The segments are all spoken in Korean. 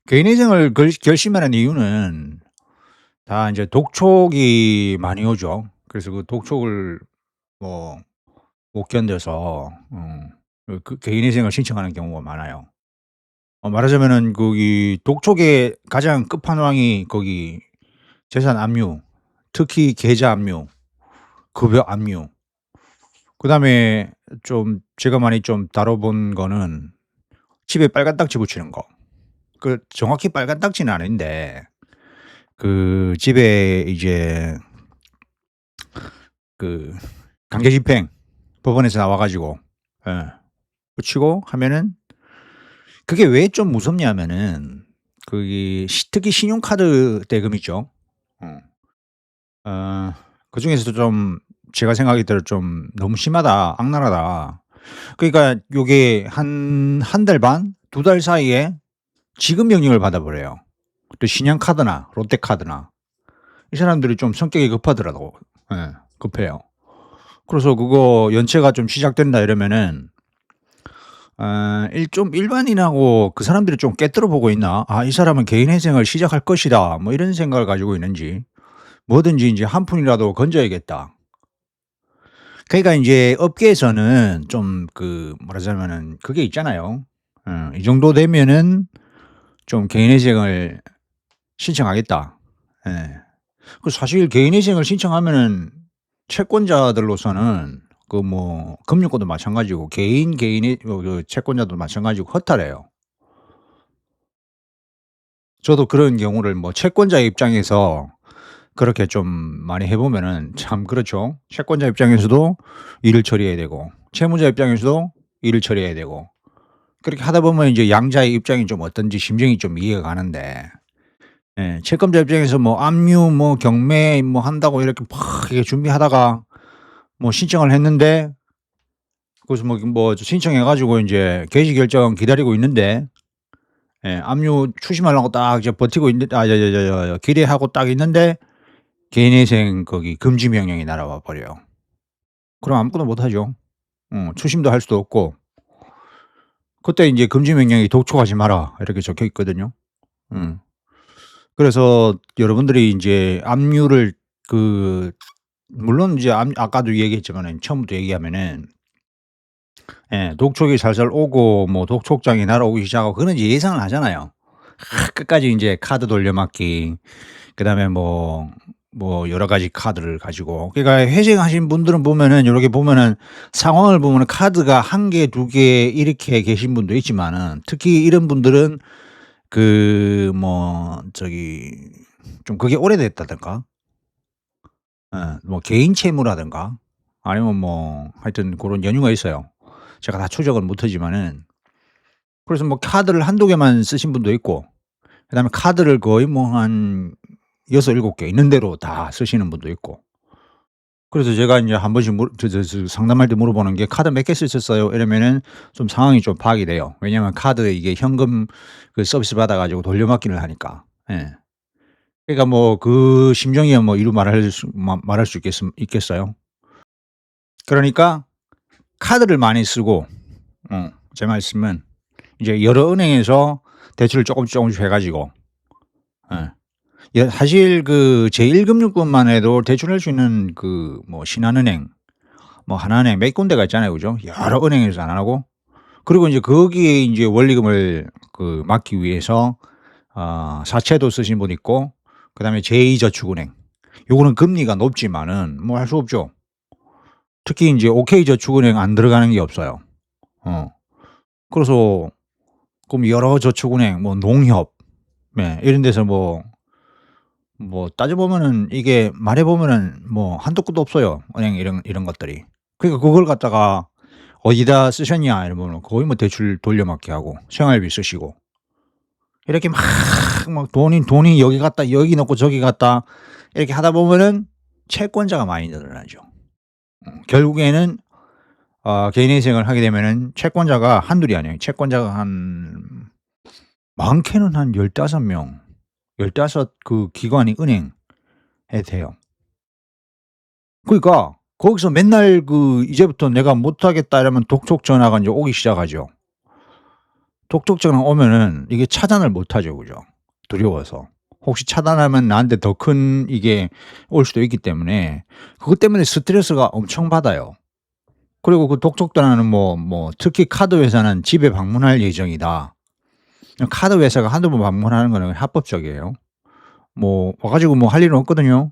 개인회생을 결심하는 이유는 다 인제 독촉이 많이 오죠. 그래서 그 독촉을 뭐 못 견뎌서 개인회생을 신청하는 경우가 많아요. 말하자면은 거기 독촉의 가장 끝판왕이 거기 재산 압류, 특히 계좌 압류, 급여 압류, 그다음에 좀 제가 많이 좀 다뤄본 거는 집에 빨간 딱지 붙이는 거. 정확히 빨간 딱지는 아닌데 그 집에 이제 그 강제집행 법원에서 나와 가지고 예 붙이고 하면은 그게 왜 좀 무섭냐면은 거기 특히 신용카드 대금 있죠. 어. 어 그중에서도 좀 제가 생각하기대로 좀 '너무 심하다. 악랄하다.' 그러니까 요게 한 달 반, 2달 사이에 지급 명령을 받아 버려요. 또 신용카드나 롯데카드나. 이 사람들이 좀 성격이 급하더라고. 예 급해요. 그래서 그거 연체가 좀 시작된다 이러면은 일 좀 일반인하고 그 사람들이 좀 꿰뚫어 보고 있나? '아 이 사람은 개인 회생을 시작할 것이다.' 뭐 이런 생각을 가지고 있는지 뭐든지 인제 '한 푼이라도 건져야겠다.' 그러니까 인제 업계에서는 좀 말하자면은 그게 있잖아요. 이 정도 되면은 좀 '개인 회생을 신청하겠다.' 예. 사실 개인 회생을 신청하면은 채권자들로서는 금융권도 마찬가지고 개인의 채권자도 마찬가지고 허탈해요. 저도 그런 경우를 뭐 채권자의 입장에서 그렇게 좀 많이 해 보면은 참 그렇죠. 채권자 입장에서도 일을 처리해야 되고 채무자 입장에서도 일을 처리해야 되고 그렇게 하다 보면 이제 양자의 입장이 좀 어떤지 심정이 좀 이해가 가는데 예 채권자 입장에서 뭐 압류 뭐 경매 뭐 한다고 이렇게 막 이렇게 준비하다가 뭐 신청을 했는데 그래서 신청해 가지고 인제 개시 결정 기다리고 있는데 예 압류 추심하려고 딱 이제 버티고 있는 기대하고 딱 있는데 개인회생 거기 금지 명령이 날아와 버려요. 그럼 아무것도 못 하죠. 추심도 할 수도 없고 그때 인제 금지 명령이 "독촉하지 마라." 이렇게 적혀 있거든요. 음. 그래서 여러분들이 인제 압류를 그 물론 이제 아까도 얘기했지만은 처음부터 얘기하면은 독촉이 살살 오고 뭐 독촉장이 날아오기 시작하고 그거는 이제 예상을 하잖아요. 끝까지 인제 카드 돌려막기 그다음에 여러 가지 카드를 가지고 그러니까 회생하신 분들은 보면은 요렇게 보면은 상황을 보면은 카드가 1 개, 2개 이렇게 계신 분도 있지만은 특히 이런 분들은 저기 좀 그게 오래됐다든가 개인 채무라든가 아니면 하여튼 고런 연유가 있어요. 제가 다 추적은 못 하지만은 그래서 카드를 1-2 개만 쓰신 분도 있고 그다음에 카드를 거의 한 6-7개 있는 대로 다 쓰시는 분도 있고. 그래서 제가 인제 한 번씩 상담할 때 물어보는 게 "카드 몇 개 쓰셨어요?" 이러면은 좀 상황이 좀 파악이 돼요. 왜냐하면 카드에 이게 현금 서비스 받아 가지고 돌려막기를 하니까. 예. 그러니까 그 심정이야 이루 말할 수 있겠어요? 그러니까 카드를 많이 쓰고 제 말씀은 이제 여러 은행에서 대출을 쪼끔씩 해 가지고 예. 사실 제1금융권만 해도 대출할 수 있는 신한은행 하나은행 몇 군데가 있잖아요. 그죠? 여러 은행에서 안 하고 그리고 인제 거기에 인제 원리금을 막기 위해서 사채도 쓰신 분 있고 그다음에 제2저축은행 요거는 금리가 높지만은 할 수 없죠. 특히 인제 OK저축은행 안 들어가는 게 없어요. 어. 그래서 그럼 여러 저축은행 농협 이런 데서 따져 보면은 이게 말해 보면은 한도 끝도 없어요, 은행 이런 것들이. 그러니까 그걸 갖다가 "어디다 쓰셨냐?" 이러면은 거의 대출 돌려막기 하고 생활비 쓰시고 이렇게 돈이 여기 갔다 여기 넣고 저기 갔다 이렇게 하다 보면은 채권자가 많이 늘어나죠. 결국에는 개인회생을 하게 되면은 채권자가 한둘이 아니에요. 채권자가 많게는 한 15명, 15 기관이 은행에 돼요. 그러니까 거기서 맨날 "이제부터 내가 못 하겠다." 이러면 독촉 전화가 인제 오기 시작하죠. 독촉 전화 오면은 이게 차단을 못 하죠. 그죠? 두려워서. 혹시 차단하면 나한테 더 큰 이게 올 수도 있기 때문에 그것 때문에 스트레스가 엄청 받아요. 그리고 그 독촉 전화는 특히 카드 회사는 집에 방문할 예정이다. 카드 회사가 한두 번 방문하는 거는 합법적이에요. 와 가지고 할 일은 없거든요.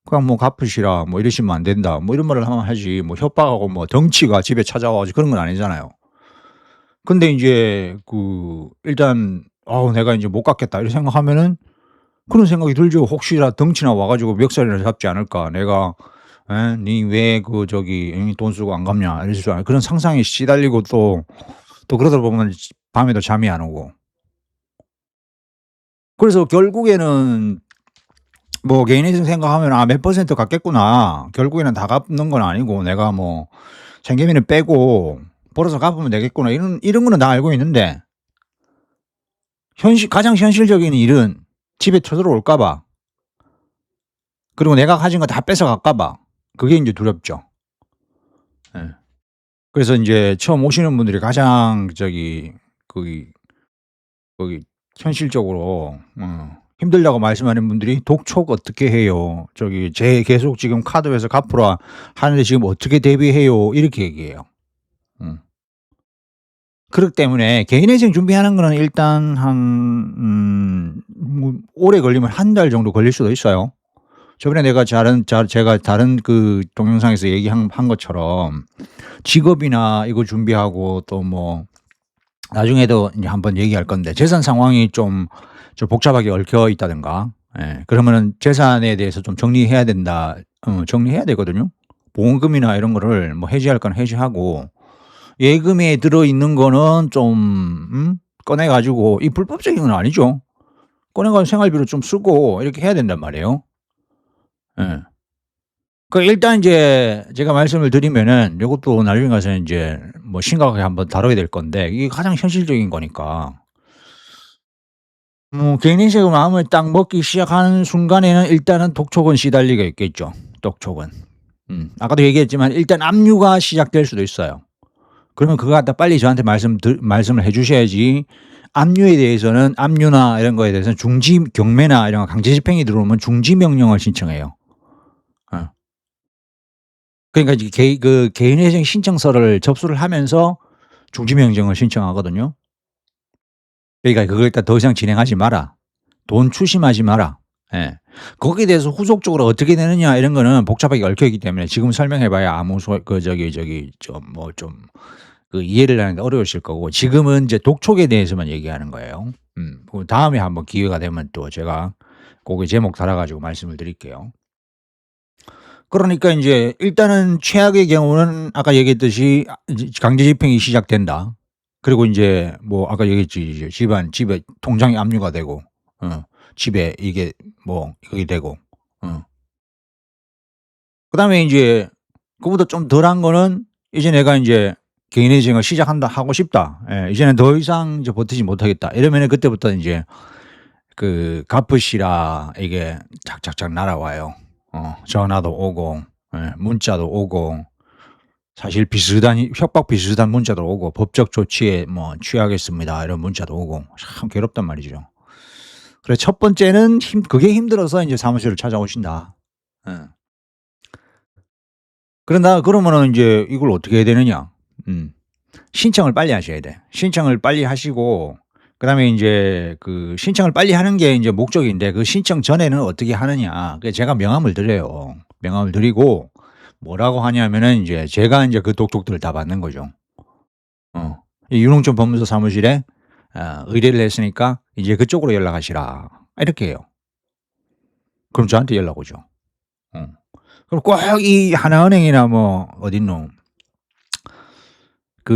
그냥 갚으시라 이러시면 안 된다 이런 말을 하면 하지 협박하고 덩치가 집에 찾아와 가지고 그런 건 아니잖아요. 근데 인제 일단 '아우 내가 인제 못 갚겠다.' 이렇게 생각하면은 그런 생각이 들죠. '혹시나 덩치나 와 가지고 멱살이나 잡지 않을까. 내가 예 "니 왜 돈 쓰고 안 갚냐." 이럴 줄 그런 상상에 시달리고 또 그러다 보면 밤에도 잠이 안 오고. 그래서 결국에는 개인이 생각하면 '아 몇 퍼센트 갚겠구나. 결국에는 다 갚는 건 아니고 내가 생계비는 빼고 벌어서 갚으면 되겠구나.' 이런 거는 다 알고 있는데 가장 현실적인 일은 집에 쳐들어올까 봐 그리고 내가 가진 거 다 뺏어갈까 봐 그게 인제 두렵죠. 예. 그래서 인제 처음 오시는 분들이 가장 거기 현실적으로 힘들다고 말씀하는 분들이 "독촉 어떻게 해요? 계속 지금 카드에서 갚으라 하는데 지금 어떻게 대비해요?" 이렇게 얘기해요. 음. 그렇기 때문에 개인회생 준비하는 거는 일단 오래 걸리면 한 달 정도 걸릴 수도 있어요. 저번에 제가 다른 동영상에서 한 것처럼 직업이나 이거 준비하고 또 나중에도 인제 한번 얘기할 건데 재산 상황이 좀 복잡하게 얽혀 있다든가 그러면은 재산에 대해서 좀 정리해야 된다. 정리해야 되거든요. 보험금이나 이런 거를 해지할 건 해지하고 예금에 들어있는 거는 꺼내 가지고 이 불법적인 건 아니죠. 꺼내 가지고 생활비로 좀 쓰고 이렇게 해야 된단 말이에요. 예. 일단 인제 제가 말씀을 드리면은 요것도 나중에 가서 인제 심각하게 한번 다뤄야 될 건데 이게 가장 현실적인 거니까. 개인 인생을 마음을 딱 먹기 시작하는 순간에는 일단은 독촉은 시달리게 있겠죠, 독촉은. 아까도 얘기했지만 일단 압류가 시작될 수도 있어요. 그러면 그거 갖다 빨리 저한테 말씀을 해 주셔야지 압류에 대해서는 압류나 이런 거에 대해서는 중지 경매나 이런 거 강제 집행이 들어오면 중지 명령을 신청해요. 어. 그러니까 이제 개인회생 신청서를 접수를 하면서 중지 명령을 신청하거든요. 그러니까 "그걸 일단 더 이상 진행하지 마라. 돈 추심하지 마라." 예. 거기에 대해서 후속적으로 어떻게 되느냐 이런 거는 복잡하게 얽혀 있기 때문에 지금 설명해 봐야 아무 소 그 저기 좀 이해를 하는데 어려우실 거고 지금은 이제 독촉에 대해서만 얘기하는 거예요. 다음에 한번 기회가 되면 또 제가 고게 제목 달아 가지고 말씀을 드릴게요. 그러니까 인제 일단은 최악의 경우는 아까 얘기했듯이 이제 강제 집행이 시작된다. 그리고 인제 아까 얘기했지 이제 집에 통장이 압류가 되고 집에 이게 이게 되고 어. 그다음에 인제 그보다 좀 덜한 거는 이제 내가 인제 '개인회생을 하고 싶다. 예. 이제는 더 이상 이제 버티지 못하겠다.' 이러면은 그때부터 인제 갚으시라 이게 착착착 날아와요. 전화도 오고 문자도 오고 사실 협박 비슷한 문자도 오고 "법적 조치에 취하겠습니다." 이런 문자도 오고 참 괴롭단 말이죠. 그래서 첫 번째는 그게 힘들어서 인제 사무실을 찾아오신다. 예. 그러면은 인제 이걸 어떻게 해야 되느냐. 신청을 빨리 하셔야 돼. 신청을 빨리 하시고 그다음에 인제 신청을 빨리 하는 게 인제 목적인데 그 신청 전에는 어떻게 하느냐. 제가 명함을 드려요. 명함을 드리고 뭐라고 하냐면은 인제 제가 인제 그 독촉들을 다 받는 거죠. 이 "유흥촌 법무사 사무실에 의뢰를 했으니까 이제 그쪽으로 연락하시라." 이렇게 해요. 그럼 저한테 연락 오죠. 어. 그럼 꼭 이 하나은행이나 어딨노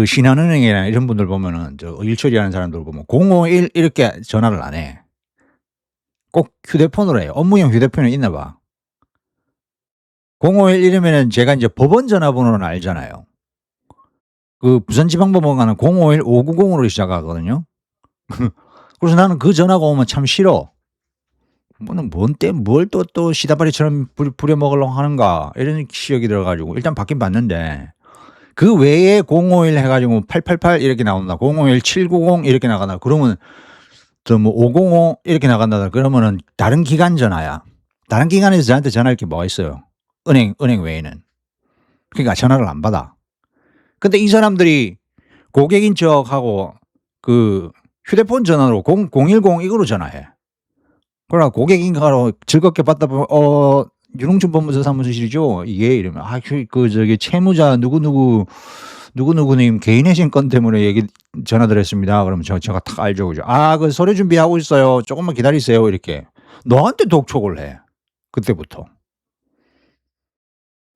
신한은행이나 이런 분들 보면은 일 처리하는 사람들 보면 051 이렇게 전화를 안 해. 꼭 휴대폰으로 해요. 업무용 휴대폰이 있나 봐. 051 이러면은 제가 인제 법원 전화번호는 알잖아요. 부산지방법원가는 051 590 으로 시작하거든요. 그래서 나는 그 전화가 오면 참 싫어. 뭘 또 시다바리처럼 부려먹으려고 하는가 이런 시각이 들어 가지고 일단 받긴 받는데 그 외에 051 해 가지고 888 이렇게 나온다. 051 790 이렇게 나간다. 그러면 또 뭐 505 이렇게 나간다. 그러면은 다른 기관 전화야. 다른 기관에서 저한테 전화할 게 뭐가 있어요? 은행 외에는. 그러니까 전화를 안 받아. 근데 이 사람들이 고객인 척하고 그 휴대폰 전화로 010 이거로 전화해. 그러나 고객인가로 즐겁게 받다 보면 유흥춘 법무사 사무실이죠? 이게 이러면 저기 채무자 누구누구님 개인회생 건 때문에 전화 드렸습니다. 그러면 제가 탁 알죠. 그죠? 그 서류 준비하고 있어요. 조금만 기다리세요. 이렇게. 너한테 독촉을 해. 그때부터.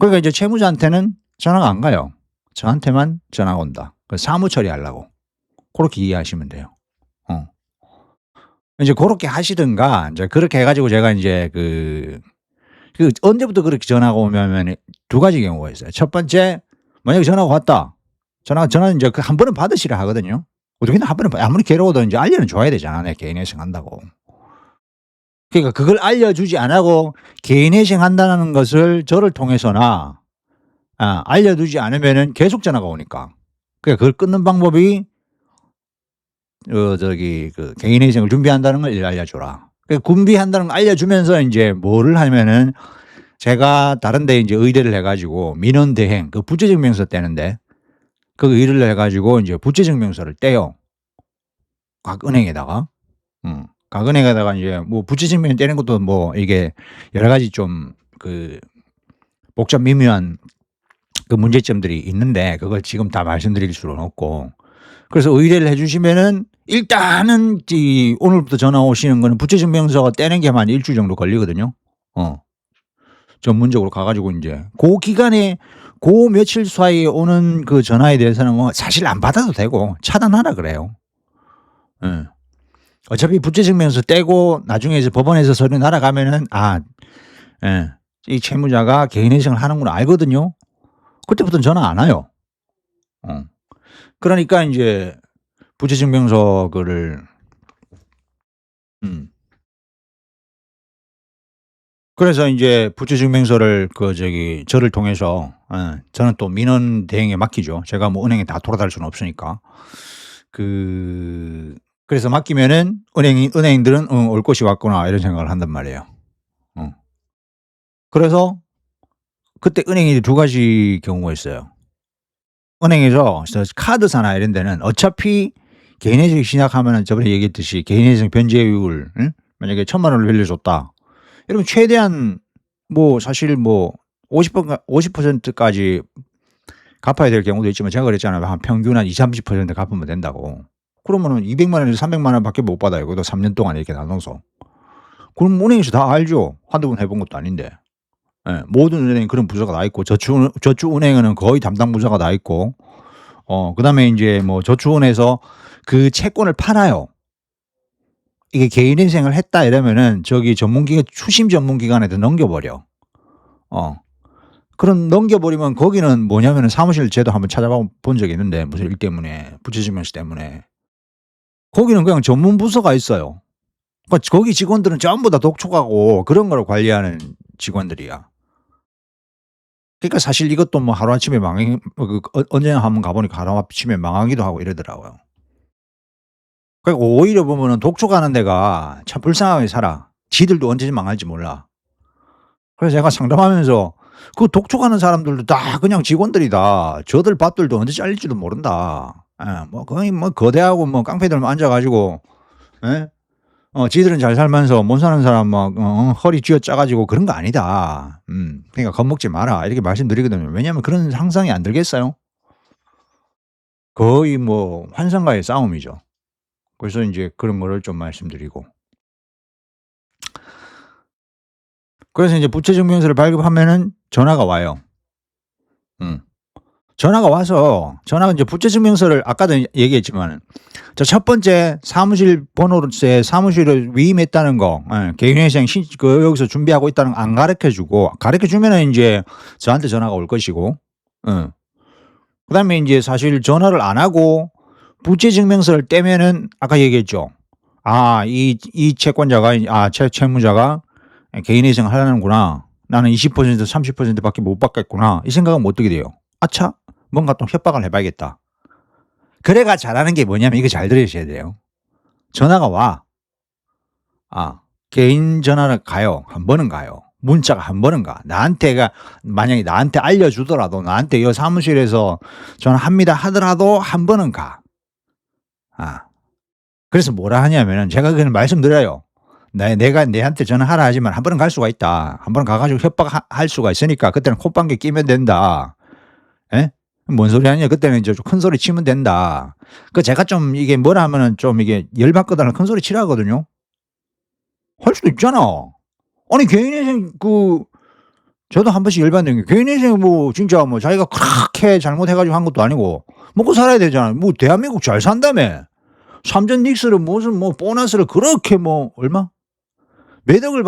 그러니까 이제 채무자한테는 전화가 안 가요. 저한테만 전화가 온다. 사무 처리하려고. 그렇게 이해하시면 돼요. 이제 그렇게 하시든가 이제 그렇게 해 가지고 제가 인제 언제부터 그렇게 전화가 오냐면 두 가지 경우가 있어요. 첫 번째, 만약에 전화가 왔다. 전화는 인제 한 번은 받으시라 하거든요. 어떻게든 한 번은 아무리 괴로워도 인제 알려는 줘야 되잖아, 내 개인회생 한다고. 그러니까 그걸 알려주지 안 하고 개인회생 한다는 것을 저를 통해서나 알려두지 않으면은 계속 전화가 오니까. 그러니까 그걸 끊는 방법이 개인회생을 준비한다는 걸 알려줘라. 준비한다는 걸 알려주면서 인제 뭐를 하면은 제가 다른 데 인제 의뢰를 해 가지고 민원대행 부채증명서 떼는데 그 의뢰를 해 가지고 인제 부채증명서를 떼요. 각 은행에다가. 각 은행에다가 인제 뭐 부채증명 떼는 것도 뭐 이게 여러 가지 좀 복잡 미묘한 문제점들이 있는데 그걸 지금 다 말씀드릴 수는 없고. 그래서 의뢰를 해 주시면은 일단은 오늘부터 전화 오시는 거는 부채증명서 떼는 게 한 일주일 정도 걸리거든요. 전문적으로 가 가지고 인제 기간에 며칠 사이에 오는 전화에 대해서는 뭐 사실 안 받아도 되고 차단하라 그래요. 예. 어차피 부채증명서 떼고 나중에 이제 법원에서 서류 날아가면은 이 채무자가 개인회생을 하는구나 알거든요. 그때부터는 전화 안 와요. 그러니까 인제 부채증명서 그래서 인제 부채증명서를 저를 통해서 저는 또 민원 대행에 맡기죠. 제가 뭐 은행에 다 돌아다닐 수는 없으니까. 그래서 맡기면은 은행들은 '올 것이 왔구나.' 이런 생각을 한단 말이에요. 그래서 그때 은행이 두 가지 경우가 있어요. 은행에서 카드사나 이런 데는 어차피 개인회생 시작하면은 저번에 얘기했듯이 개인회생 변제율 만약에 1,000만 원을 빌려줬다. 이러면 최대한 뭐 사실 뭐 50% 까지 갚아야 될 경우도 있지만 제가 그랬잖아요. 한 평균 한 20-30% 갚으면 된다고. 그러면은 200만 원에서 300만 원밖에 못 받아요. 그것도 3년 동안 이렇게 나눠서. 그럼 은행에서 다 알죠. 한두 번 해본 것도 아닌데. 모든 은행에 그런 부서가 나 있고 저축은행에는 거의 담당 부서가 나 있고 그다음에 인제 뭐 저축은에서 그 채권을 팔아요. 이게 개인회생을 했다 이러면은 추심 전문기관에다 넘겨버려. 그런 넘겨버리면 거기는 뭐냐면은 사무실 제도 한번 찾아봐 본 적이 있는데 무슨 일 때문에 부채증명서 때문에. 거기는 그냥 전문 부서가 있어요. 그러니까 거기 직원들은 전부 다 독촉하고 그런 거를 관리하는 직원들이야. 그러니까 사실 이것도 뭐 하루아침에 언제나 한번 가 보니까 하루아침에 망하기도 하고 이러더라고요. 그러니까 오히려 보면은 독촉하는 데가 참 불쌍하게 살아. 지들도 언제 망할지 몰라. 그래서 제가 상담하면서 독촉하는 사람들도 다 그냥 직원들이다. 저들 밥들도 언제 잘릴지도 모른다. 뭐 거의 뭐 거대하고 뭐 깡패들만 앉아 가지고 예? 지들은 잘 살면서 못 사는 사람 막 허리 쥐어짜 가지고 그런 거 아니다. 그러니까 겁먹지 마라. 이렇게 말씀드리거든요. 왜냐하면 그런 상상이 안 들겠어요? 거의 뭐 환상과의 싸움이죠. 그래서 인제 그런 거를 좀 말씀드리고. 그래서 인제 부채증명서를 발급하면은 전화가 와요. 음. 전화가 와서 인제 부채증명서를 아까도 얘기했지만은 첫 번째 사무실 번호로세 사무실을 위임했다는 거 개인회생 여기서 준비하고 있다는 거 안 가르쳐 주고 가르쳐 주면은 인제 저한테 전화가 올 것이고 그다음에 인제 사실 전화를 안 하고 부채증명서를 떼면은 아까 얘기했죠. 이 채권자가 채무자가 개인회생을 하려는구나. 나는 20% 30% 밖에 못 받겠구나. 이 생각하면 어떻게 돼요? '아차 뭔가 또 협박을 해 봐야겠다. 그래가 잘하는 게 뭐냐면 이거 잘 들으셔야 돼요. 전화가 와. 개인 전화를 가요. 한 번은 가요. 문자가 한 번은 가. 나한테가 만약에 나한테 알려주더라도 나한테 여 사무실에서 전화합니다 하더라도 한 번은 가. 그래서 뭐라 하냐면은 제가 그냥 말씀드려요. 내가 내한테 전화하라 하지만 한 번은 갈 수가 있다. 한 번은 가 가지고 협박할 수가 있으니까 그때는 콧방귀 끼면 된다. 예? 뭔 소리 하냐. 그때는 이제 좀 큰 소리 치면 된다. 제가 좀 이게 뭐라 하면은 좀 이게 열받거나 큰 소리 치라 하거든요. 할 수도 있잖아. 아니 개인회생 저도 한 번씩 열받는 게 개인회생 뭐 진짜 뭐 자기가 그렇게 잘못해 가지고 한 것도 아니고 먹고 살아야 되잖아. 뭐 대한민국 잘 산다며. 삼전 닉스를 무슨 뭐 보너스를 그렇게 뭐 얼마? 몇 억을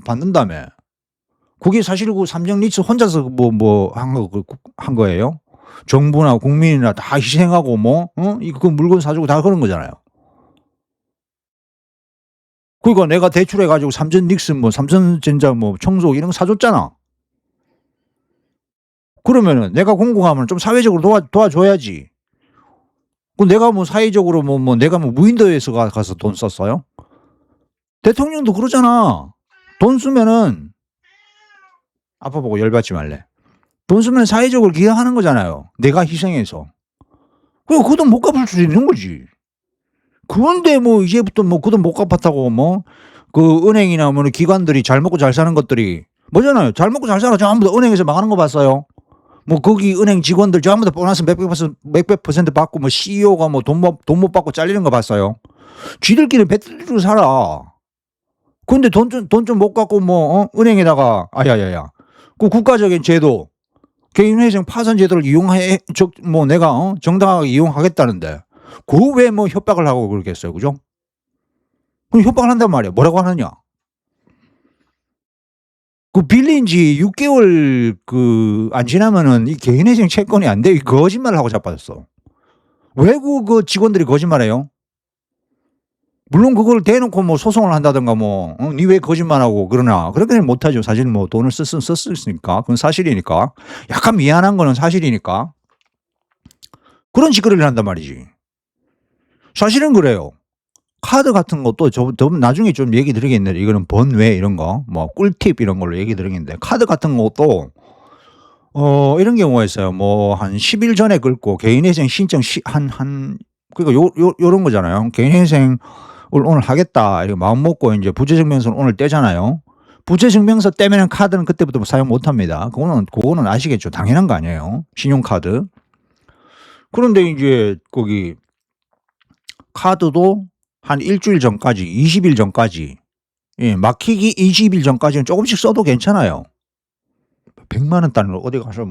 받는다며. 그게 사실 삼전 닉스 혼자서 한 거예요. 정부나 국민이나 다 희생하고 이거 물건 사주고 다 그런 거잖아요. 그러니까 내가 대출해 가지고 삼전 닉슨 삼성전자 청소 이런 거 사줬잖아. 그러면은 내가 공공하면 좀 사회적으로 도와줘야지. 내가 사회적으로 내가 무인도에서 가서 돈 썼어요? 대통령도 그러잖아. 돈 쓰면은 아빠 보고 열받지 말래. 돈 쓰면 사회적으로 기여하는 거잖아요. 내가 희생해서. 그 돈 못 갚을 수 있는 거지. 그런데 이제부터 그 돈 못 갚았다고 은행이나 기관들이 잘 먹고 잘 사는 것들이 뭐잖아요. 잘 먹고 잘 살아. 전부 다 은행에서 망하는 거 봤어요. 거기 은행 직원들 전부 다 보너스 몇백 퍼센트 받고 CEO가 돈 못 받고 잘리는 거 봤어요. 쥐들끼리 배틀로 살아. 근데 돈 좀 못 갖고 은행에다가 야야야. 그 국가적인 제도 개인회생 파산 제도를 내가 정당하게 이용하겠다는데 왜 협박을 하고 그러겠어요. 그죠? 그럼 협박을 한단 말이야. 뭐라고 하느냐? 빌린 지 6개월 안 지나면은 이 개인회생 채권이 안 돼. 거짓말을 하고 자빠졌어. 왜 직원들이 거짓말해요? 물론 그걸 대놓고 소송을 한다든가 니 왜 거짓말하고 그러나 그렇게는 못하죠. 사실 돈을 썼으니까 그건 사실이니까. 약간 미안한 거는 사실이니까 그런 짓거리를 한단 말이지. 사실은 그래요. 카드 같은 것도 나중에 좀 얘기 드리겠는데 이거는 번외 이런 거 꿀팁 이런 걸로 얘기 드리겠는데 카드 같은 것도 이런 경우가 있어요. 한 10일 전에 긁고 개인회생 신청 그러니까 요런 거잖아요. 개인회생을 오늘 하겠다 이렇게 마음 먹고 이제 부재증명서를 오늘 떼잖아요. 부재증명서 떼면은 카드는 그때부터 사용 못 합니다. 그거는 아시겠죠. 당연한 거 아니에요. 신용카드. 그런데 이제 거기 카드도 한 일주일 전까지 20일 전까지 막히기 20일 전까지는 조금씩 써도 괜찮아요. 100만 원 단위로 어디 가서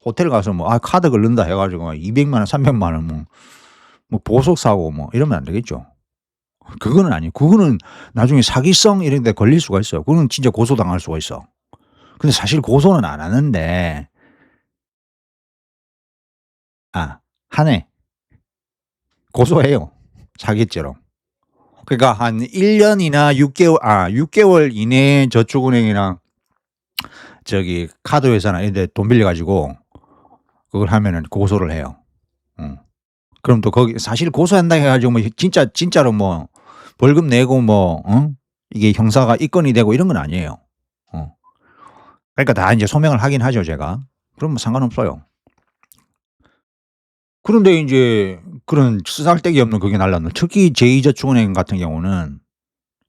호텔 가서 카드 걸른다 해 가지고 200만 원 300만 원 보석 사고 이러면 안 되겠죠. 그거는 아니에요. 그거는 나중에 사기성 이런 데 걸릴 수가 있어요. 그거는 진짜 고소당할 수가 있어. 근데 사실 고소는 안 하는데 하네. 고소해요. 사기죄로. 그러니까 한 1년이나 6개월 이내에 저축은행이랑 카드 회사나 이런 데 돈 빌려 가지고 그걸 하면은 고소를 해요. 그럼 또 거기 사실 고소한다 해 가지고 진짜로 벌금 내고 이게 형사가 입건이 되고 이런 건 아니에요. 그러니까 다 이제 소명을 하긴 하죠, 제가. 그럼 상관없어요. 그런데 이제 그런 쓰잘데기 없는 그게 날라오는 특히 제2저축은행 같은 경우는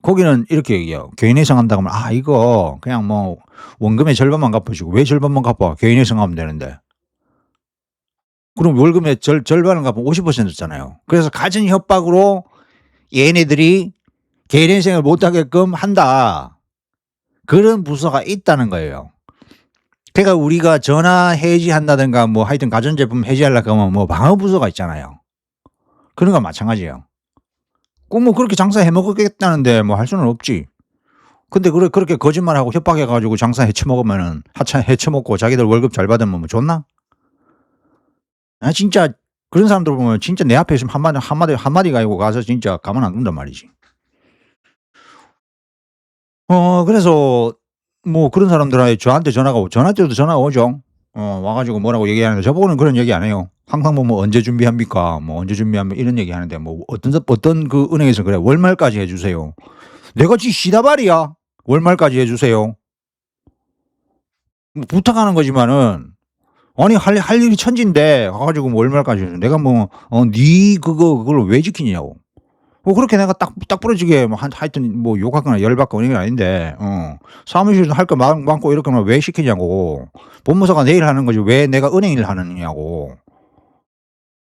거기는 이렇게 얘기해요. 개인회생 한다고 하면 이거 그냥 원금의 절반만 갚으시고 왜 절반만 갚아? 개인회생 하면 되는데. 그럼 월급의 절반을 갚으면 50%잖아요. 그래서 가진 협박으로 얘네들이 개인회생을 못하게끔 한다. 그런 부서가 있다는 거예요. 그러니까 우리가 전화 해지한다든가 하여튼 가전제품 해지하려고 하면 방어부서가 있잖아요. 그런 거 마찬가지예요. 그렇게 장사해 먹겠다는데 할 수는 없지. 근데 그렇게 거짓말하고 협박해 가지고 장사 해쳐먹으면은 해쳐먹고 자기들 월급 잘 받으면 좋나? 진짜 그런 사람들 보면 진짜 내 앞에 있으면 한마디 가지고 가서 진짜 가만 안 둔단 말이지. 그래서 그런 사람들한테 저한테도 전화가 오죠. 와 가지고 뭐라고 얘기하는데 저보고는 그런 얘기 안 해요. 항상 뭐 "언제 준비합니까?" 뭐 "언제 준비합니까?" 이런 얘기하는데 뭐 어떤 그 은행에서 그래. "월말까지 해 주세요." 내가 지 시다발이야. "월말까지 해 주세요." 뭐 부탁하는 거지만은 아니 할 일이 천진데 가 가지고 뭐 월말까지 해 줘. 내가 뭐 네 그걸 왜 지키냐고. 뭐 그렇게 내가 딱 부러지게 뭐 하여튼 뭐 욕하거나 열받거나 이런 게 아닌데 사무실에서 할 거 많고 이렇게 하면 왜 시키냐고. 법무사가 내 일 하는 거지 왜 내가 은행 일을 하느냐고.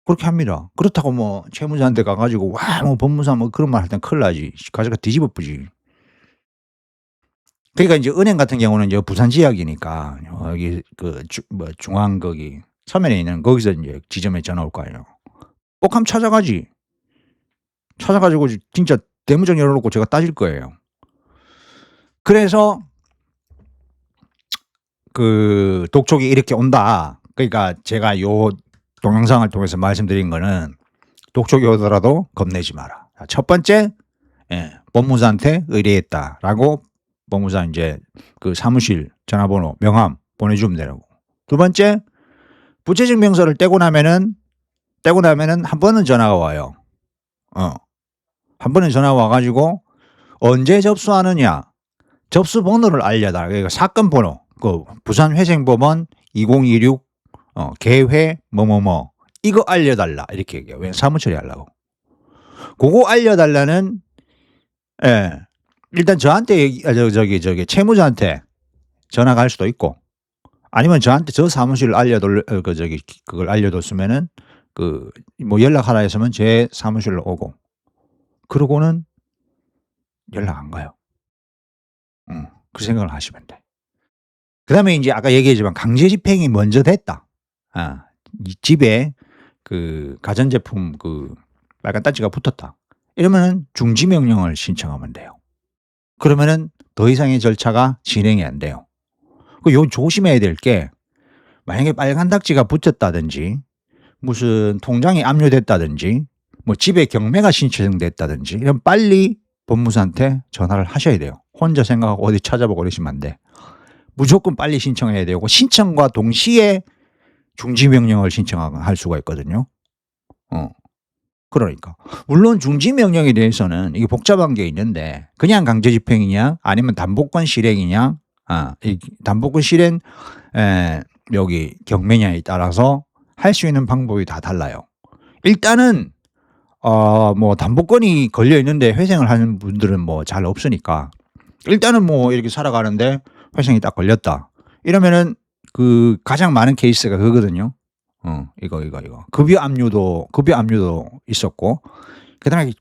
그렇게 합니다. 그렇다고 뭐 채무자한테 가 가지고 와 뭐 법무사 뭐 그런 말 할 땐 큰일 나지. 가져가 뒤집어 뿌지. 그러니까 인제 은행 같은 경우는 이제 부산 지역이니까 여기 그 중앙 거기 서면에 있는 거기서 인제 지점에 전화 올 거 아니에요. 꼭 한번 찾아가지. 찾아 가지고 진짜 대문짝 열어 놓고 제가 따질 거예요. 그래서 그 "독촉이 이렇게 온다." 그러니까 제가 요 동영상을 통해서 말씀드린 거는 "독촉이 오더라도 겁내지 마라." 자 첫 번째 "법무사한테 의뢰했다."라고 법무사 인제 그 사무실 전화번호 명함 보내주면 되라고. 두 번째 부채증명서를 떼고 나면은 한 번은 전화가 와요. 한 번은 전화가 와 가지고 "언제 접수하느냐." 접수 번호를 알려달라. 그러니까 사건 번호 그 부산회생법원 2026 개회 뭐뭐뭐 이거 알려달라 이렇게 얘기해요. 왜냐면 사무 처리하려고. 고거 알려달라는 예. 일단 저한테 저기 채무자한테 전화가 갈 수도 있고 아니면 저한테 저 사무실을 그걸 알려뒀으면은 그 뭐 연락하라 했으면 제 사무실로 오고 그러고는 연락 안 가요. 그 생각을 하시면 돼. 그다음에 인제 아까 얘기했지만 강제 집행이 먼저 됐다. 이 집에 그 가전제품 그 빨간 딱지가 붙었다. 이러면은 중지 명령을 신청하면 돼요. 그러면은 더 이상의 절차가 진행이 안 돼요. 요 조심해야 될 게 만약에 빨간 딱지가 붙었다든지 무슨 통장이 압류됐다든지 뭐 집에 경매가 신청됐다든지 이러면 빨리 법무사한테 전화를 하셔야 돼요. 혼자 생각하고 어디 찾아보고 그러시면 안 돼. 무조건 빨리 신청해야 되고 신청과 동시에 중지 명령을 할 수가 있거든요. 그러니까. 물론 중지 명령에 대해서는 이게 복잡한 게 있는데 그냥 강제 집행이냐 아니면 단복권 실행이냐 이 단복권 실행 여기 경매냐에 따라서 할 수 있는 방법이 다 달라요. 일단은 뭐 단복권이 걸려 있는데 회생을 하는 분들은 뭐 잘 없으니까 일단은 뭐 이렇게 살아가는데 회생이 딱 걸렸다. 이러면은 그 가장 많은 케이스가 그거거든요. 이거. 급여 압류도 있었고 그다음에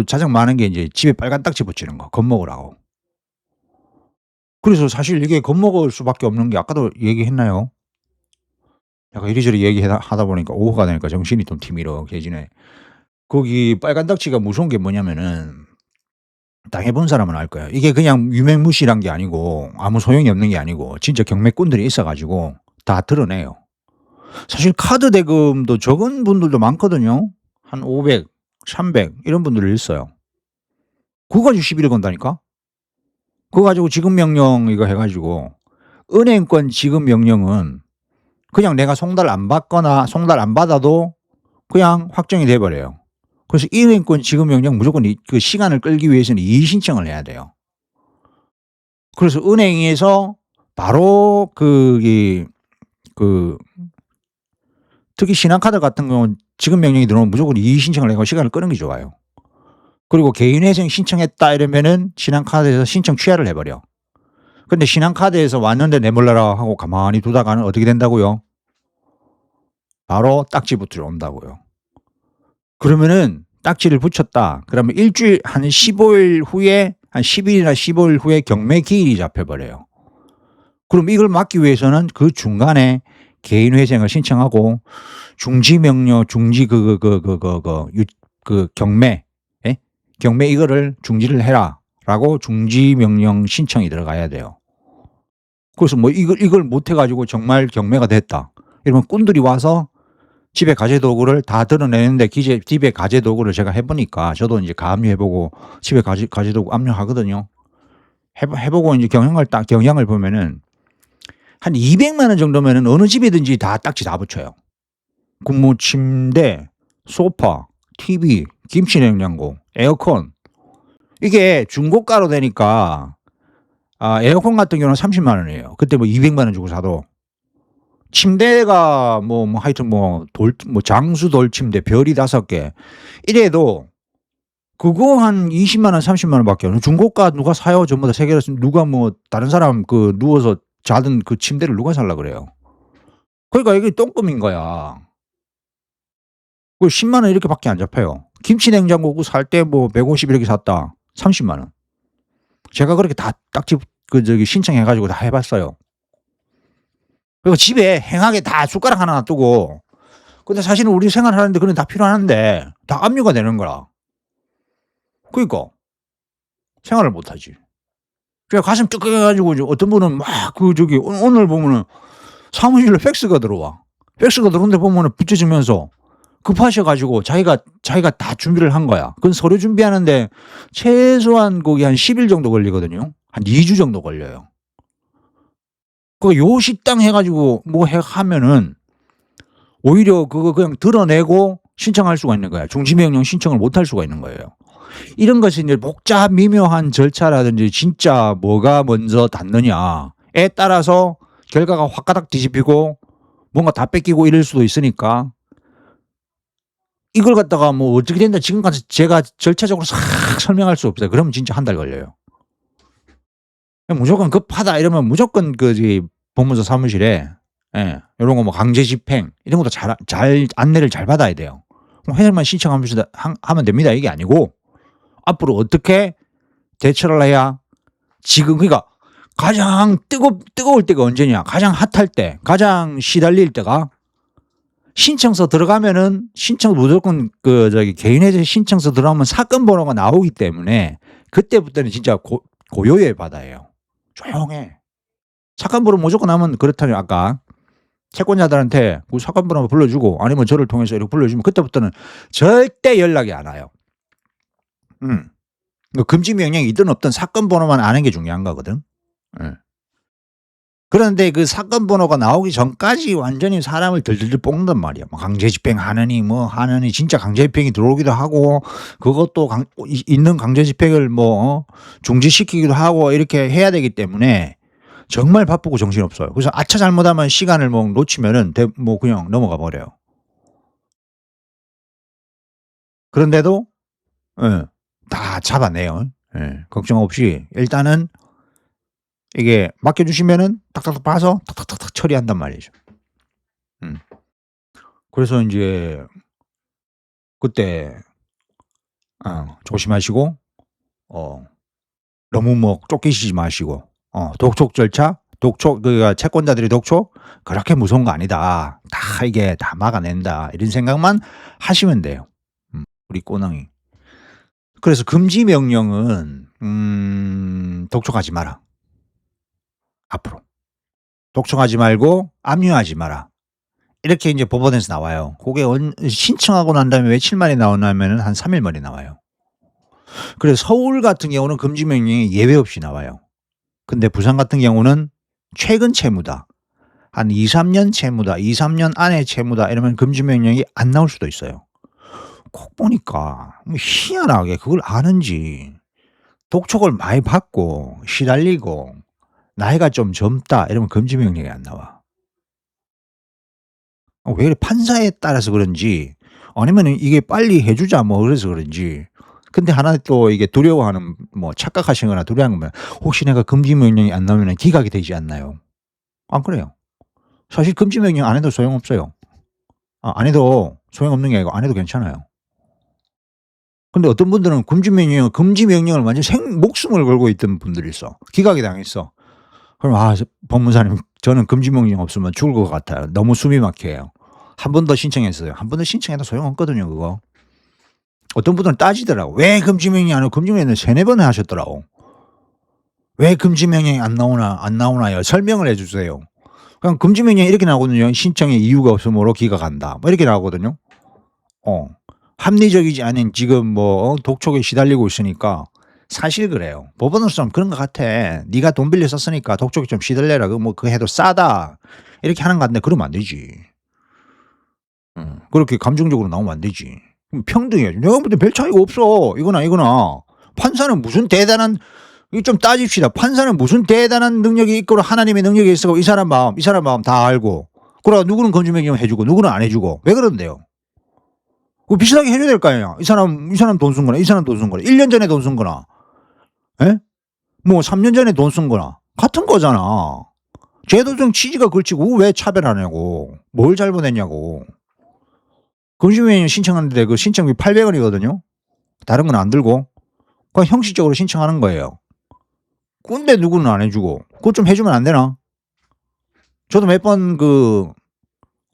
가장 많은 게 인제 집에 빨간 딱지 붙이는 거 겁먹으라고. 그래서 사실 이게 겁먹을 수밖에 없는 게 아까도 얘기했나요? 약간 이리저리 하다 보니까 오후가 되니까 정신이 좀 티미럭해지네. 거기 빨간 딱지가 무서운 게 뭐냐면은 당해 본 사람은 알 거예요. 이게 그냥 유명무실한 게 아니고 아무 소용이 없는 게 아니고 진짜 경매꾼들이 있어 가지고 다 드러내요. 사실 카드 대금도 적은 분들도 많거든요. 한 500, 300 이런 분들이 있어요. 그거 가지고 시비를 건다니까. 그거 가지고 지급 명령 이거 해 가지고 은행권 지급 명령은 그냥 내가 송달 안 받거나 송달 안 받아도 그냥 확정이 돼 버려요. 그래서 은행권 지급 명령 무조건 그 시간을 끌기 위해서는 이의 신청을 해야 돼요. 그래서 은행에서 바로 특히 신한카드 같은 경우는 지급 명령이 들어오면 무조건 이의 신청을 해 가지고 시간을 끄는 게 좋아요. 그리고 개인회생 신청했다 이러면은 신한카드에서 신청 취하를 해 버려. 근데 신한카드에서 왔는데 내몰라라 하고 가만히 두다가는 어떻게 된다고요? 바로 딱지 붙들어 온다고요. 그러면은 딱지를 붙였다. 그러면 일주일 한 15일 후에 한 10일이나 15일 후에 경매 기일이 잡혀 버려요. 그럼 이걸 막기 위해서는 그 중간에 개인회생을 신청하고 중지 명령 중지 경매 경매 이거를 중지를 해라라고 중지 명령 신청이 들어가야 돼요. 그래서 뭐 이걸 못 해 가지고 정말 경매가 됐다. 이러면 꾼들이 와서 집에 가재 도구를 다 드러내는데 집에 가재 도구를 제가 해 보니까 저도 인제 가압류해 보고 집에 가재 도구 압류하거든요. 해 보고 인제 경향을 보면은 한 200만 원 정도면은 어느 집이든지 다 딱지 다 붙여요. 그 뭐 침대, 소파, TV, 김치냉장고, 에어컨. 이게 중고가로 되니까 에어컨 같은 경우는 30만 원이에요. 그때 뭐 200만 원 주고 사도. 침대가 하여튼 장수 돌침대 별이 5개. 이래도 그거 한 20만 원, 30만 원밖에 안 해요. 중고가 누가 사요? 전부 다 세계에서 누가 다른 사람 누워서 자던 그 침대를 누가 살라 그래요. 그러니까 이게 똥금인 거야. 그 10만 원 이렇게밖에 안 잡혀요. 김치냉장고 그거 살 때 150 이렇게 샀다. 30만 원. 제가 그렇게 다 딱지 신청해 가지고 다 해 봤어요. 그리고 집에 행하게 다 숟가락 하나 놔두고, 근데 사실은 우리 생활하는데 그런 다 필요한데 다 압류가 되는 거라. 그러니까 생활을 못 하지. 그래 가슴 뜨끔해 가지고 어떤 분은 막 오늘 보면은 사무실로 팩스가 들어와. 팩스가 들어오는데 보면은 붙여지면서 급하셔 가지고 자기가 다 준비를 한 거야. 그건 서류 준비하는데 최소한 거기 한 10일 정도 걸리거든요. 한 2주 정도 걸려요. 그 요식당 해 가지고 하면은 오히려 그거 그냥 드러내고 신청할 수가 있는 거야. 중지명령 신청을 못 할 수가 있는 거예요. 이런 것이 이제 복잡 미묘한 절차라든지 진짜 뭐가 먼저 닿느냐에 따라서 결과가 확가닥 뒤집히고 뭔가 다 뺏기고 이럴 수도 있으니까 이걸 갖다가 어떻게 된다 지금까지 제가 절차적으로 싹 설명할 수 없어요. 그러면 진짜 한 달 걸려요. 무조건 급하다 이러면 무조건 법무사 사무실에 요런 거 강제 집행 이런 것도 잘 안내를 잘 받아야 돼요. 회사만 신청하면서 하면 됩니다. 이게 아니고 앞으로 어떻게 대처를 해야 지금 그러니까 가장 뜨거울 때가 언제냐? 가장 핫할 때, 가장 시달릴 때가 신청서 들어가면은 무조건 개인회생 신청서 들어가면 사건 번호가 나오기 때문에 그때부터는 진짜 고요의 바다예요. 조용해. 사건 번호 무조건 나면 그렇다면 아까 채권자들한테 그 사건 번호 불러주고 아니면 저를 통해서 이렇게 불러주면 그때부터는 절대 연락이 안 와요. 금지 명령이 있든 없든 사건 번호만 아는 게 중요한 거거든. 그런데 그 사건 번호가 나오기 전까지 완전히 사람을 들들들 볶는단 말이야. 강제 집행하느니 하느니 진짜 강제 집행이 들어오기도 하고 그것도 있는 강제 집행을 중지시키기도 하고 이렇게 해야 되기 때문에 정말 바쁘고 정신없어요. 그래서 아차 잘못하면 시간을 놓치면은 그냥 넘어가 버려요. 그런데도 다 잡아내요. 걱정 없이 일단은 이게 맡겨주시면은 탁탁탁 봐서 탁탁탁 처리한단 말이죠. 그래서 이제 그때 조심하시고 너무 쫓기시지 마시고 독촉 절차, 채권자들이 독촉 그렇게 무서운 거 아니다. 다 이게 다 막아낸다. 이런 생각만 하시면 돼요. 우리 꼬낭이. 그래서 금지 명령은 독촉하지 마라. 앞으로 독촉하지 말고 압류하지 마라. 이렇게 이제 법원에서 나와요. 그게 신청하고 난 다음에 며칠 만에 나오냐면은 한 3일 만에 나와요. 그래서 서울 같은 경우는 금지 명령이 예외 없이 나와요. 근데 부산 같은 경우는 최근 채무다. 한 2-3년 채무다. 2-3년 안에 채무다. 이러면 금지 명령이 안 나올 수도 있어요. 꼭 보니까 희한하게 그걸 아는지 독촉을 많이 받고 시달리고 나이가 좀 젊다 이러면 금지 명령이 안 나와. 왜 이래 판사에 따라서 그런지 아니면은 이게 빨리 해 주자 그래서 그런지. 근데 하나 또 이게 두려워하는 착각하시거나 두려워하는 거면 혹시 내가 금지 명령이 안 나오면은 기각이 되지 않나요? 안 그래요. 사실 금지 명령 안 해도 소용없어요. 안 해도 소용없는 게 아니고 안 해도 괜찮아요. 근데 어떤 분들은 금지 명령을 완전 목숨을 걸고 있던 분들이 있어. 기각이 당했어. 그럼 법무사님 저는 금지 명령 없으면 죽을 것 같아요. 너무 숨이 막혀요. 한 번 더 신청했어요. 한 번 더 신청해도 소용없거든요 그거. 어떤 분들은 따지더라고. 왜 금지 명령이 안 나오고 금지 명령을 3-4번 하셨더라고. 왜 금지 명령이 안 나오나요? 설명을 해 주세요. 그냥 금지 명령이 이렇게 나오거든요. 신청의 이유가 없으므로 기각한다. 이렇게 나오거든요. 합리적이지 않은 지금 독촉에 시달리고 있으니까 사실 그래요. 법원으로서는 그런 것 같아. "네가 돈 빌려 썼으니까 독촉이 좀 시들래라. 그거 해도 싸다." 이렇게 하는 것 같은데 그러면 안 되지. 그렇게 감정적으로 나오면 안 되지. 그럼 평등해야지. "내가 볼 때 별 차이가 없어. 이거나 이거나." 판사는 무슨 대단한 이거 좀 따집시다. 판사는 무슨 대단한 능력이 있고 하나님의 능력이 있어 이 사람 마음 다 알고 그러다 누구는 건주명령 해 주고 누구는 안 해 주고 왜 그런데요? 그거 비슷하게 해 줘야 될 거 아니야. 이 사람 돈 쓴 거나 이 사람 돈 쓴 거나 1년 전에 돈 쓴 거나 예? 뭐 3년 전에 돈 쓴 거나 같은 거잖아. 제도적 취지가 걸치고 왜 차별하냐고. 뭘 잘못했냐고. 건주명령 신청하는데 그 신청비 800 원이거든요. 다른 건 안 들고. 그냥 형식적으로 신청하는 거예요. 근데 누구는 안 해 주고. 그것 좀 해 주면 안 되나? 저도 몇 번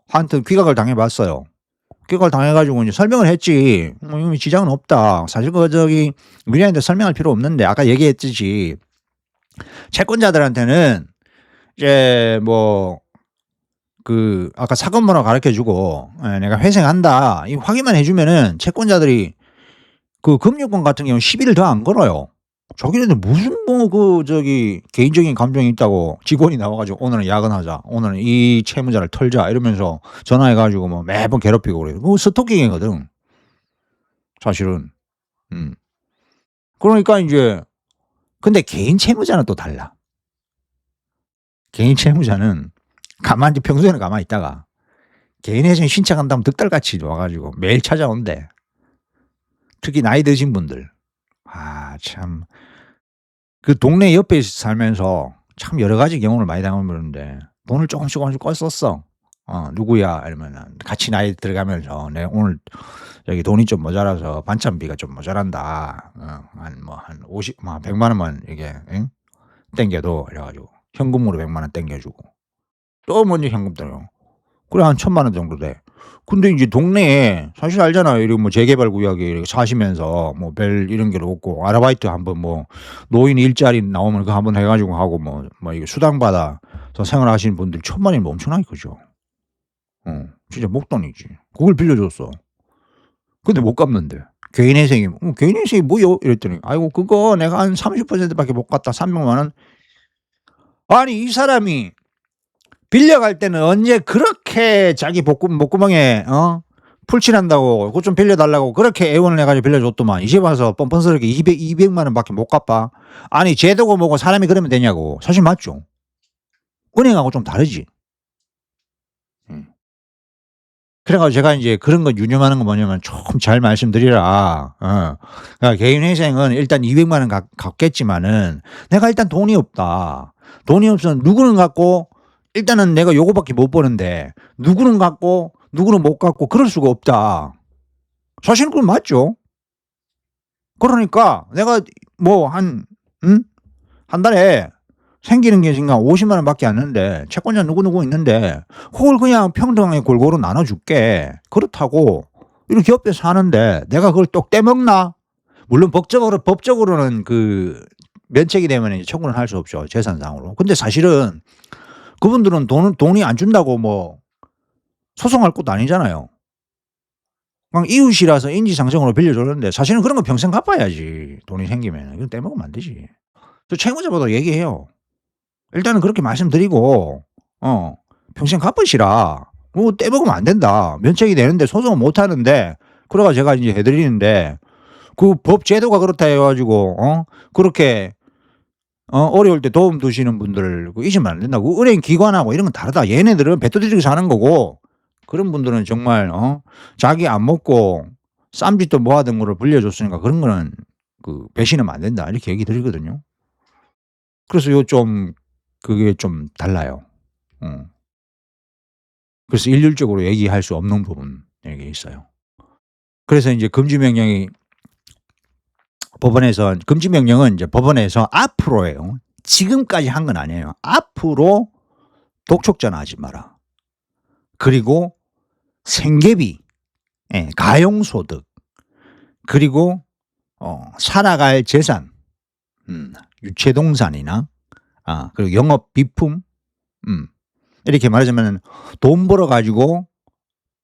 하여튼 귀각을 당해 봤어요. 귀각을 당해 가지고 이제 설명을 했지. 이미 지장은 없다. 사실 민원인한테 설명할 필요 없는데 아까 얘기했듯이 채권자들한테는 이제 아까 사건 번호 가르쳐 주고 내가 회생한다. 이 확인만 해 주면은 채권자들이 그 금융권 같은 경우는 시비를 더 안 걸어요. 자기네들 무슨 개인적인 감정이 있다고 직원이 나와 가지고 "오늘은 야근하자. 오늘은 이 채무자를 털자." 이러면서 전화해 가지고 뭐 매번 괴롭히고 그래요. 그거 스토킹이거든 사실은. 음. 그러니까 인제 근데 개인 채무자는 또 달라. 개인 채무자는 가만히 평소에는 가만히 있다가 개인 회생 신청한다면 득달같이 와 가지고 매일 찾아온대. 특히 나이 드신 분들. 참 그 동네 옆에 살면서 참 여러 가지 경험을 많이 당해보는데 돈을 조금씩 껐었어. "누구야?" 이러면은 같이 나이 들어가면서 "내가 오늘 여기 돈이 좀 모자라서 반찬비가 좀 모자란다. 한 50 100만 원만 이게 땡겨도." 이래 가지고 현금으로 100만 원 땡겨 주고 또 먼저 현금 들어 그래 한 1,000만 원 정도 돼. 근데 인제 동네에 사실 알잖아요. 이런 재개발 구역에 이렇게 사시면서 별 이런 게 없고 아르바이트 한번 노인 일자리 나오면 그거 한번 해 가지고 하고 이게 수당 받아서 생활하시는 분들 1,000만 원이면 엄청나게 크죠. 진짜 목돈이지. 그걸 빌려줬어. 근데 못 갚는데. 개인 회생이 "개인 회생이 뭐요?" 이랬더니 "아이고 그거 내가 한 30% 밖에 못 갚다. 300만 원." 아니 이 사람이 빌려갈 때는 언제 그렇게 자기 목구멍에 풀칠한다고 그것 좀 빌려 달라고 그렇게 애원을 해 가지고 빌려줬더만 이제 와서 뻔뻔스럽게 200만 원밖에 못 갚아. 아니 제도고 뭐고 사람이 그러면 되냐고. 사실 맞죠. 은행하고 좀 다르지. 음. 그래 가지고 제가 인제 그런 거 유념하는 건 뭐냐면 "좀 잘 말씀드리라." 그러니까 개인 회생은 일단 200만 원 갚겠지만은 "내가 일단 돈이 없다. 돈이 없어서 누구는 갚고 일단은 내가 요거밖에 못 버는데 누구는 갚고 누구는 못 갚고 그럴 수가 없다." 사실은 그건 맞죠. 그러니까 내가 한 응? 한 달에 생기는 게 지금 한 50만 원밖에 안 되는데 채권자 누구누구 있는데 그걸 그냥 평등하게 골고루 나눠 줄게. 그렇다고 이렇게 옆에 사는데 내가 그걸 또 떼먹나? 물론 법적으로는 면책이 되면 이제 청구는 할 수 없죠, 재산상으로. 근데 사실은 그분들은 돈이 안 준다고 소송할 것도 아니잖아요. 그냥 이웃이라서 인지상정으로 빌려줬는데 사실은 그런 거 평생 갚아야지, 돈이 생기면은. 이건 떼먹으면 안 되지. 저 채무자보다 얘기해요. 일단은 그렇게 말씀드리고 평생 갚으시라. 떼먹으면 안 된다. 면책이 되는데 소송을 못 하는데 그래 가지고 제가 인제 해 드리는데 그 법 제도가 그렇다 해 가지고 그렇게 어려울 때 도움 주시는 분들 잊으면 안 된다고. 은행 기관하고 이런 건 다르다. 얘네들은 배떠지르기 사는 거고 그런 분들은 정말 자기 안 먹고 쌈짓돈 모아둔 거를 빌려줬으니까 그런 거는 배신하면 안 된다. 이렇게 얘기 드리거든요. 그래서 그게 좀 달라요. 어. 그래서 일률적으로 얘기할 수 없는 부분 이게 있어요. 그래서 인제 금지 명령은 인제 법원에서 앞으로예요. 지금까지 한 건 아니에요. 앞으로 독촉잖아 하지 마라. 그리고 생계비, 가용소득, 그리고 살아갈 재산, 유체동산이나 그리고 영업 비품, 이렇게 말하자면은 돈 벌어 가지고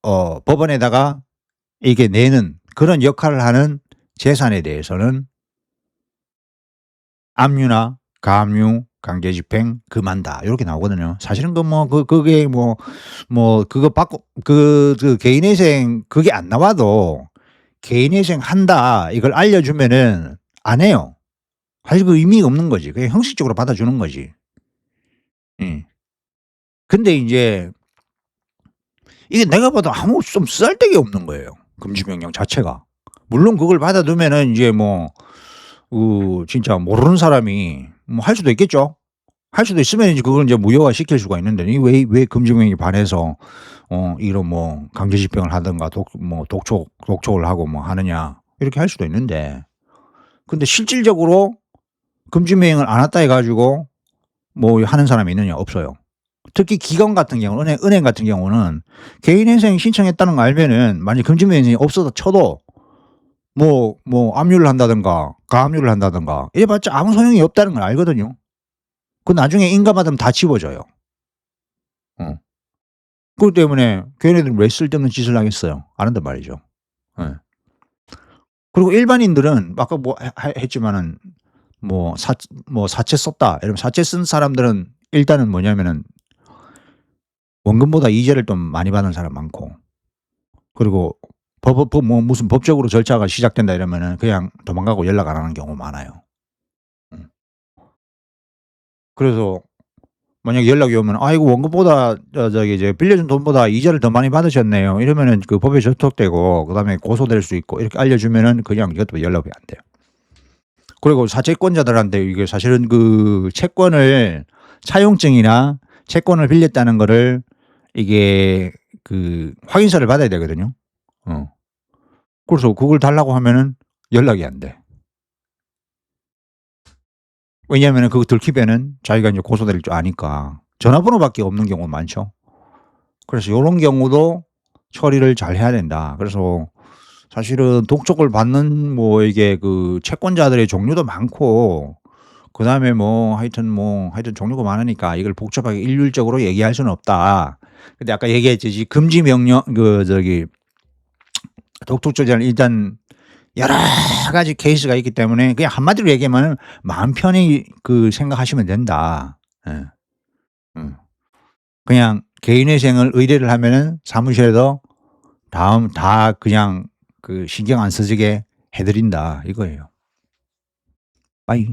법원에다가 이게 내는 그런 역할을 하는 재산에 대해서는 압류나 가압류, 강제집행 금한다 요렇게 나오거든요. 사실은 그게 그거 받고 개인회생 그게 안 나와도 개인회생 한다 이걸 알려주면은 안 해요. 사실 그 의미가 없는 거지. 그냥 형식적으로 받아주는 거지. 예. 근데 인제 이게 내가 봐도 아무 좀 쓰잘데기 없는 거예요, 금지 명령 자체가. 물론 그걸 받아두면은 인제 진짜 모르는 사람이 할 수도 있겠죠. 할 수도 있으면 이제 그걸 인제 무효화시킬 수가 있는데 이 왜 금지 명령에 반해서 이런 강제 집행을 하든가 독촉을 하고 하느냐 이렇게 할 수도 있는데 근데 실질적으로 금지 명령을 안 왔다 해 가지고 하는 사람이 있느냐 없어요. 특히 기관 같은 경우 은행 같은 경우는 개인회생 신청했다는 거 알면은 만약에 금지 명령이 없어도 쳐도 압류를 한다든가 가압류를 한다든가 이래 봤자 아무 소용이 없다는 걸 알거든요. 그 나중에 인가받으면 다 지워져요. 어. 그것 때문에 걔네들은 왜 쓸데없는 짓을 하겠어요. 안 한단 말이죠. 예. 그리고 일반인들은 아까 했지만은 사 사채 썼다 이러면 사채 쓴 사람들은 일단은 뭐냐면은 원금보다 이자를 좀 많이 받는 사람 많고 그리고 무슨 법적으로 절차가 시작된다 이러면은 그냥 도망가고 연락 안 하는 경우가 많아요. 음. 그래서 만약에 연락이 오면 "아이고 원금보다 저기 이제 빌려준 돈보다 이자를 더 많이 받으셨네요." 이러면은 그 법에 접촉되고 그다음에 고소될 수 있고 이렇게 알려주면은 그냥 이것도 연락이 안 돼요. 그리고 사채권자들한테 이게 사실은 그 채권을 차용증이나 채권을 빌렸다는 거를 이게 확인서를 받아야 되거든요. 어. 그래서 그걸 달라고 하면은 연락이 안 돼. 왜냐하면은 그거 들키면은 자기가 인제 고소될 줄 아니까. 전화번호밖에 없는 경우가 많죠. 그래서 요런 경우도 처리를 잘 해야 된다. 그래서 사실은 독촉을 받는 이게 채권자들의 종류도 많고 그다음에 하여튼 종류가 많으니까 이걸 복잡하게 일률적으로 얘기할 수는 없다. 근데 아까 얘기했듯이 금지 명령 독촉 조치는 일단 여러 가지 케이스가 있기 때문에 그냥 한마디로 얘기하면은 마음 편히 생각하시면 된다. 예. 음. 그냥 개인회생을 의뢰를 하면은 사무실에서 다음 다 그냥 신경 안 써지게 해 드린다 이거예요. 빠이.